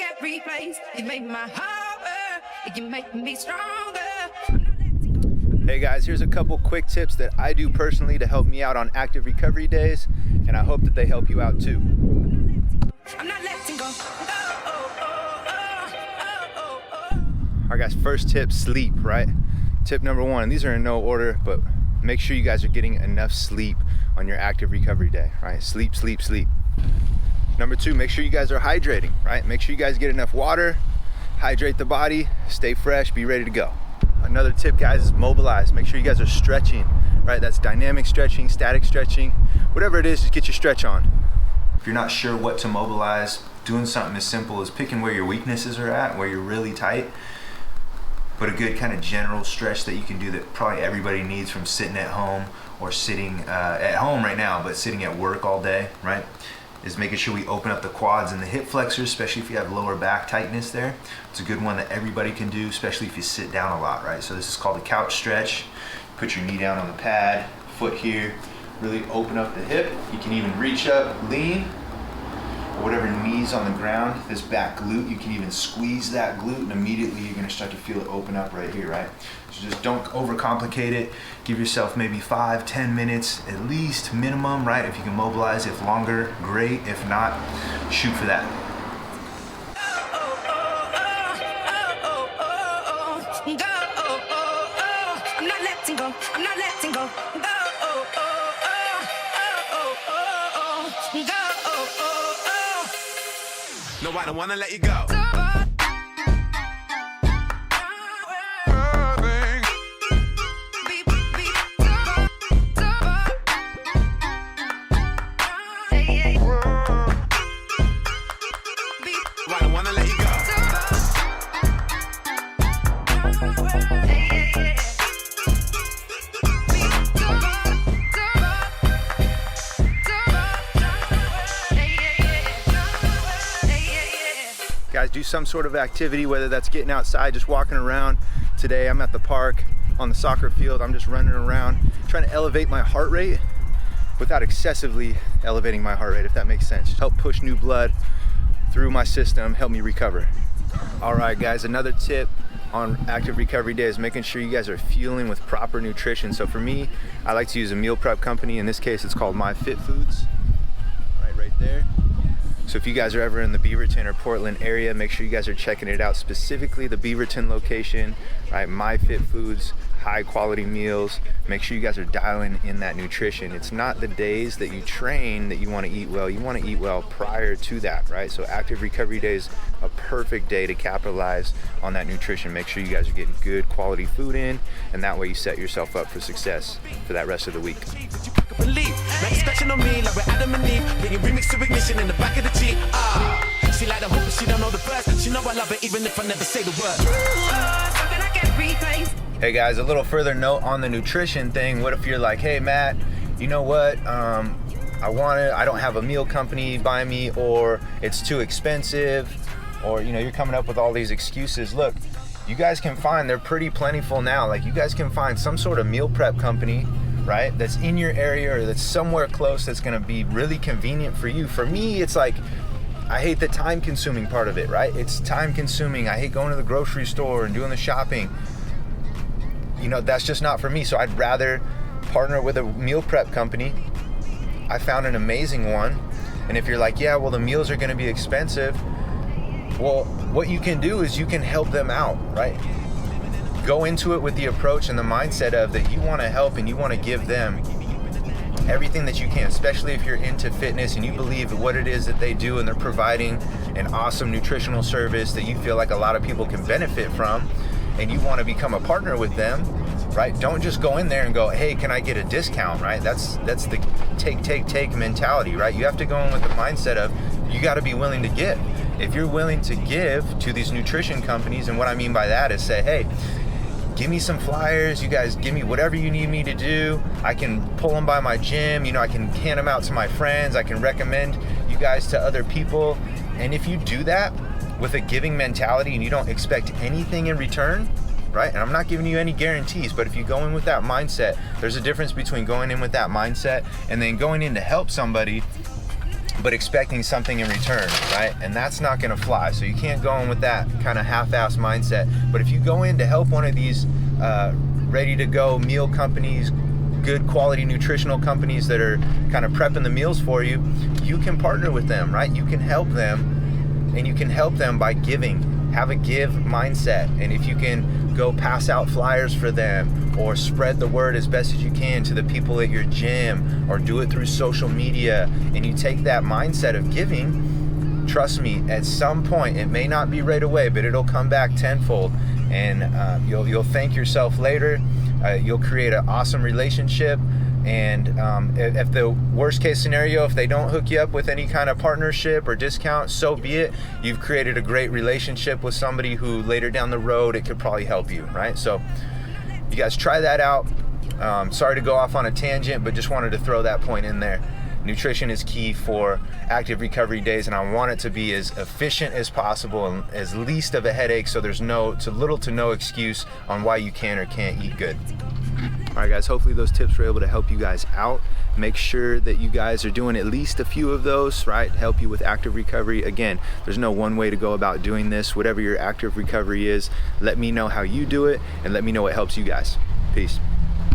can't replace. You make my heart work. You make me stronger. Hey guys, here's a couple quick tips that I do personally to help me out on active recovery days, and I hope that they help you out too. I'm not letting go. All right guys, first tip, sleep, right? Tip number one, these are in no order, but make sure you guys are getting enough sleep on your active recovery day, right? Sleep, sleep, sleep. Number two, make sure you guys are hydrating, right? Make sure you guys get enough water, hydrate the body, stay fresh, be ready to go. Another tip, guys, is mobilize. Make sure you guys are stretching, right? That's dynamic stretching, static stretching, whatever it is, just get your stretch on. If you're not sure what to mobilize, doing something as simple as picking where your weaknesses are at, where you're really tight, but a good kind of general stretch that you can do that probably everybody needs from sitting at home or sitting at home right now, but sitting at work all day, right? Is making sure we open up the quads and the hip flexors, especially if you have lower back tightness there. It's a good one that everybody can do, especially if you sit down a lot, right? So this is called a couch stretch. Put your knee down on the pad, foot here, really open up the hip. You can even reach up, lean, or whatever knee's on the ground, this back glute, you can even squeeze that glute and immediately you're gonna start to feel it open up right here, right? So just don't overcomplicate it. Give yourself maybe 5-10 minutes at least minimum, right? If you can mobilize, if longer, great. If not, shoot for that. I'm not letting go. I'm not letting go. No, I don't wanna let you go. Guys, do some sort of activity, whether that's getting outside, just walking around. Today I'm at the park on the soccer field. I'm just running around trying to elevate my heart rate without excessively elevating my heart rate, if that makes sense. Help push new blood through my system, help me recover. All right guys, another tip on active recovery day is making sure you guys are fueling with proper nutrition. So for me, I like to use a meal prep company. In this case, it's called My Fit Foods, right there. So if you guys are ever in the Beaverton or Portland area, make sure you guys are checking it out, specifically the Beaverton location, right? My Fit Foods, high quality meals. Make sure you guys are dialing in that nutrition. It's not the days that you train that you want to eat well. You want to eat well prior to that, right? So active recovery day is a perfect day to capitalize on that nutrition. Make sure you guys are getting good quality food in, and that way you set yourself up for success for that rest of the week. She like the hope, she don't know the verse. She know I love it even if I never say the word. Something I can't replace. Hey guys, a little further note on the nutrition thing. What if you're like, hey Matt, you know what? I don't have a meal company by me, or it's too expensive, or you're coming up with all these excuses. Look, you guys can find, they're pretty plentiful now. Like you guys can find some sort of meal prep company, right? That's in your area or that's somewhere close that's gonna be really convenient for you. For me, it's like, I hate the time consuming part of it, right? It's time consuming. I hate going to the grocery store and doing the shopping. That's just not for me. So I'd rather partner with a meal prep company. I found an amazing one. And if you're like, yeah, well, the meals are gonna be expensive. Well, what you can do is you can help them out, right? Go into it with the approach and the mindset of that you wanna help and you wanna give them everything that you can, especially if you're into fitness and you believe what it is that they do and they're providing an awesome nutritional service that you feel like a lot of people can benefit from, and you want to become a partner with them, right? Don't just go in there and go, hey, can I get a discount, right? That's the take mentality, right? You have to go in with the mindset of you got to be willing to give. If you're willing to give to these nutrition companies, and what I mean by that is say, hey, give me some flyers, you guys give me whatever you need me to do. I can pull them by my gym, I can hand them out to my friends, I can recommend you guys to other people. And if you do that with a giving mentality and you don't expect anything in return, right? And I'm not giving you any guarantees, but if you go in with that mindset, there's a difference between going in with that mindset and then going in to help somebody but expecting something in return, right? And that's not gonna fly. So you can't go in with that kind of half-ass mindset. But if you go in to help one of these ready-to-go meal companies, good quality nutritional companies that are kind of prepping the meals for you, you can partner with them, right? You can help them, and you can help them by giving. Have a give mindset. And if you can go pass out flyers for them, or spread the word as best as you can to the people at your gym, or do it through social media, and you take that mindset of giving, trust me, at some point, it may not be right away, but it'll come back tenfold, and you'll thank yourself later. You'll create an awesome relationship. And if the worst case scenario, if they don't hook you up with any kind of partnership or discount, so be it. You've created a great relationship with somebody who later down the road, it could probably help you, right? So you guys try that out. Sorry to go off on a tangent, but just wanted to throw that point in there. Nutrition is key for active recovery days, and I want it to be as efficient as possible and as least of a headache, so there's little to no excuse on why you can or can't eat good. All right, guys, hopefully those tips were able to help you guys out. Make sure that you guys are doing at least a few of those, right? Help you with active recovery. Again, there's no one way to go about doing this. Whatever your active recovery is, let me know how you do it, and let me know what helps you guys. Peace.